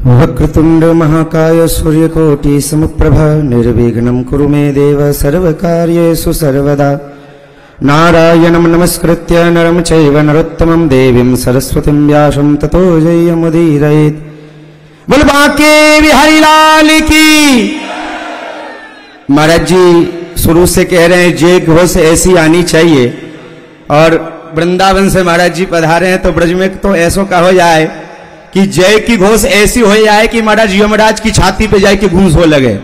वक्रतुंड महाकाय सूर्यकोटि समप्रभा निर्विघ्नं कुरु मे देव सर्वकार्येषु सर्वदा। नारायणं नमस्कृत्य नरं चैव नरोत्तमं देवीं सरस्वतीं व्यासं ततो जयमुदीरयेत्। बोल बांके बिहारी लाल की। महाराज जी शुरू से कह रहे हैं जय घोष ऐसी आनी चाहिए, और वृंदावन से महाराज जी पधारे हैं तो ब्रज में तो ऐसा कहा जाए कि जय की घोष ऐसी हो जाए कि महाराज यमराज की छाती पे जाए कि गूंज हो लगे।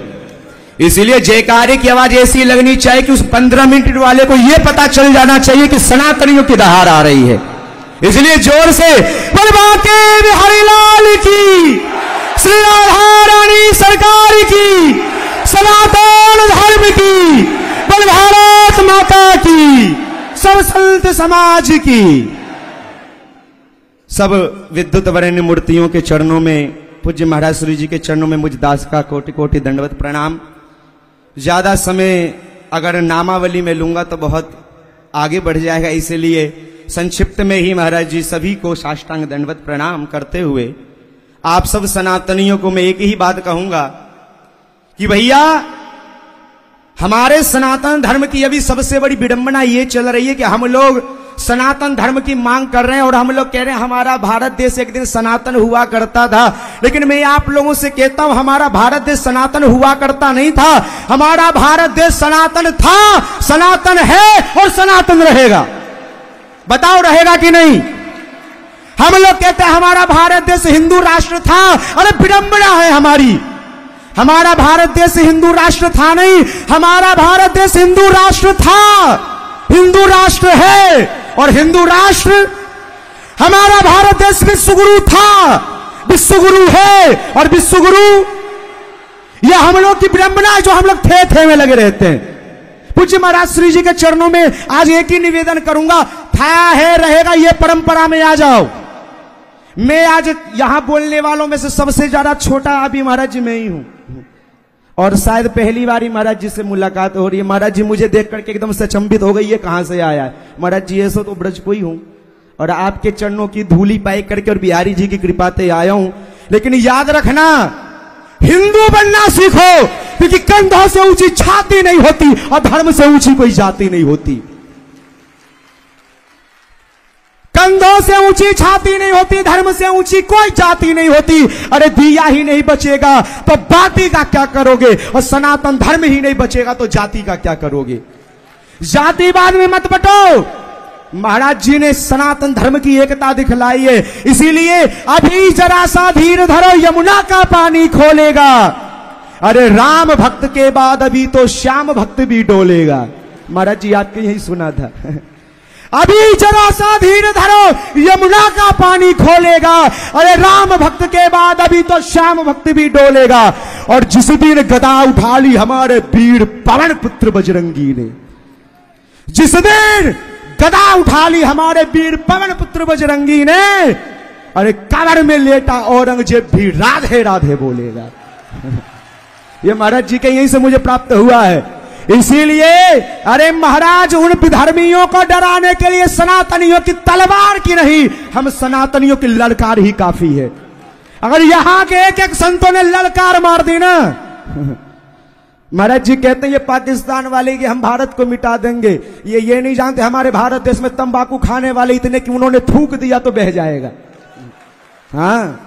इसीलिए जयकारे की आवाज ऐसी लगनी चाहिए कि उस 15 मिनट वाले को यह पता चल जाना चाहिए कि सनातनियों की दहाड़ आ रही है। इसलिए जोर से बोल बांके बिहारी लाल की, श्री राधा रानी सरकार की, सनातन धर्म की, बोल भारत माता की, सब संत समाज की, सब विद्युत वरेण्य मूर्तियों के चरणों में, पूज्य महाराज श्री जी के चरणों में मुझ दास का कोटि कोटि दंडवत प्रणाम। ज्यादा समय अगर नामावली में लूंगा तो बहुत आगे बढ़ जाएगा, इसलिए संक्षिप्त में ही महाराज जी सभी को साष्टांग दंडवत प्रणाम करते हुए आप सब सनातनियों को मैं एक ही बात कहूंगा कि भैया हमारे सनातन धर्म की अभी सबसे बड़ी विडंबना ये चल रही है कि हम लोग सनातन धर्म की मांग कर रहे हैं और हम लोग कह रहे हैं हमारा भारत देश एक दिन सनातन हुआ करता था। लेकिन मैं आप लोगों से कहता हूं हमारा भारत देश सनातन हुआ करता नहीं था। हमारा भारत देश सनातन था, सनातन है और सनातन रहेगा। बताओ रहेगा कि नहीं? हम लोग कहते हैं हमारा भारत देश हिंदू राष्ट्र था। अरे विडंबना है हमारी। हमारा भारत देश हिंदू राष्ट्र था नहीं, हमारा भारत देश हिंदू राष्ट्र था, हिंदू राष्ट्र है और हिंदू राष्ट्र। हमारा भारत देश विश्वगुरु था, विश्वगुरु है और विश्वगुरु। यह हम लोग की विडंबना है जो हम लोग थे में लगे रहते हैं। पूज्य महाराज श्री जी के चरणों में आज एक ही निवेदन करूंगा, था है रहेगा, ये परंपरा में आ जाओ। मैं आज यहां बोलने वालों में से सबसे ज्यादा छोटा अभी महाराज जी मैं ही हूं, और शायद पहली बार ही महाराज जी से मुलाकात हो रही है। महाराज जी मुझे देख करके एकदम से अचंभित हो गई, ये कहां से आया है। महाराज जी ऐसा तो ब्रज को ही हूं और आपके चरणों की धूली पाई करके और बिहारी जी की कृपा से आया हूं। लेकिन याद रखना, हिंदू बनना सीखो, क्योंकि कंधों से ऊंची छाती नहीं होती और धर्म से ऊंची कोई जाति नहीं होती। कंधों से ऊंची छाती नहीं होती, धर्म से ऊंची कोई जाति नहीं होती। अरे दिया ही नहीं बचेगा तो बाती का क्या करोगे, और सनातन धर्म ही नहीं बचेगा तो जाति का क्या करोगे। जातिवाद में मत बटो। महाराज जी ने सनातन धर्म की एकता दिखलाई है, इसीलिए अभी जरा सा धीर धरो, यमुना का पानी खोलेगा। अरे राम भक्त के बाद अभी तो श्याम भक्त भी डोलेगा। महाराज जी आपके यही सुना था। अभी जरा सा धीर धरो, यमुना का पानी खोलेगा। अरे राम भक्त के बाद अभी तो श्याम भक्त भी डोलेगा। और जिस दिन गदा उठा ली हमारे वीर पवन पुत्र बजरंगी ने, जिस दिन गदा उठा ली हमारे वीर पवन पुत्र बजरंगी ने, अरे कब्र में लेटा औरंगजेब भी राधे राधे बोलेगा। ये महाराज जी के यहीं से मुझे प्राप्त हुआ है। इसीलिए अरे महाराज उन विधर्मियों को डराने के लिए सनातनियों की तलवार की नहीं, हम सनातनियों की ललकार ही काफी है। अगर यहां के एक एक संतों ने ललकार मार दी ना, महाराज जी कहते हैं ये पाकिस्तान वाले कि हम भारत को मिटा देंगे, ये नहीं जानते हमारे भारत देश में तंबाकू खाने वाले इतने कि उन्होंने थूक दिया तो बह जाएगा। हाँ,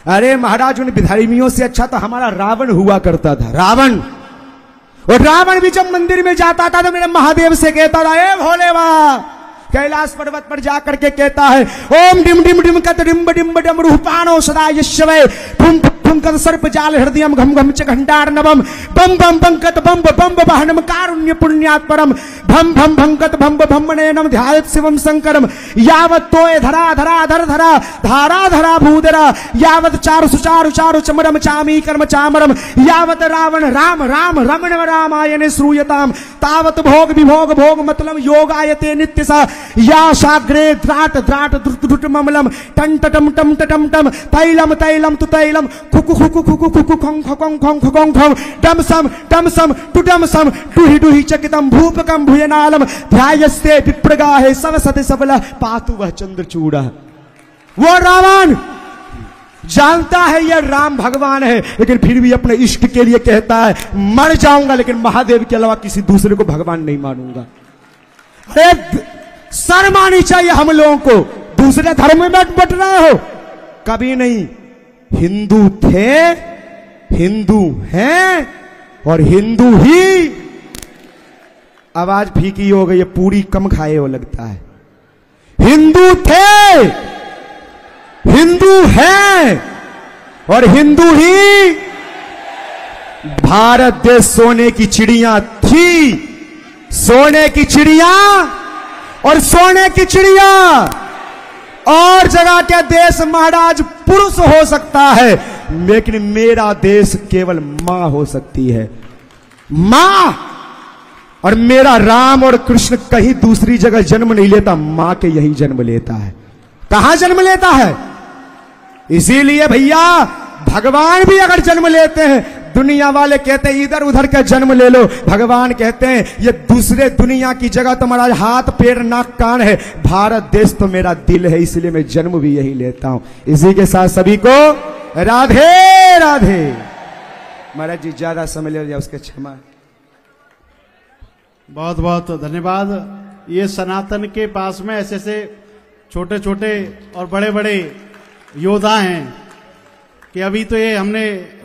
अरे महाराज उन विधर्मियों से अच्छा तो हमारा रावण हुआ करता था, रावण। और रावण भी जब मंदिर में जाता था तो मेरे महादेव से कहता था, ए भोले बा, कैलाश पर्वत पर जाकर के कहता है, ओम डिम डिम डिम कत डिम्ब डिम्ब डम रूपानो सदा यश्वै ठुम ठुम कत सर्प जाल हृदयम घम घम च घंटार नवम बम बम बंकत बम बम बहनम कारुण्य पुण्यात् परम भम भम भंकत भम भम नयनम ध्यायत शिवम शंकरम यावत तोय धरा धरा धर धरा धारा धरा भूधरा यावत चारु सुचारु चारु चमरम चामी कर्म चामरम यावत रावण राम राम रमण रामायणे श्रूयताम तावत भोग विभोग भोग मतलम योगायते नित्य सा या साग्रे द्राट द्राट द्रुत द्रुट ममलम टन टम टम टम टम तैलम तैलम तु तैलम खुकु खुकु खुकु खुकु खं खं खं खं खं डम सम टुडम सम डुहि डुहि चकितम भूपकम भुयनालम ध्यायस्ते विप्रगाहे सब सति सबला पातु वह चंद्रचूड़ा। वो रावण जानता है ये राम भगवान है, लेकिन फिर भी अपने इष्ट के लिए कहता है मर जाऊंगा लेकिन महादेव के अलावा किसी दूसरे को भगवान नहीं मानूंगा। अरे शर्म आनी चाहिए हम लोगों को, दूसरे धर्म में बट रहे हो, कभी नहीं। हिंदू थे, हिंदू हैं और हिंदू ही। आवाज फीकी हो गई है, पूरी कम खाए हो लगता है। हिंदू थे, हिंदू हैं और हिंदू ही। भारत देश सोने की चिड़िया थी, सोने की चिड़िया और सोने की चिड़िया और जगह के देश महाराज पुरुष हो सकता है, लेकिन मेरा देश केवल मां हो सकती है, मां। और मेरा राम और कृष्ण कहीं दूसरी जगह जन्म नहीं लेता, मां के यही जन्म लेता है। कहां जन्म लेता है? इसीलिए भैया भगवान भी अगर जन्म लेते हैं, दुनिया वाले कहते हैं इधर उधर का जन्म ले लो, भगवान कहते हैं ये दूसरे दुनिया की जगह तो महाराज हाथ पैर नाक कान है, भारत देश तो मेरा दिल है, इसलिए मैं जन्म भी यही लेता हूं। इसी के साथ सभी को राधे राधे। महाराज जी ज्यादा समय ले लिया, उसके क्षमा। बहुत बहुत धन्यवाद। ये सनातन के पास में ऐसे ऐसे छोटे छोटे और बड़े बड़े योद्धा हैं कि अभी तो ये हमने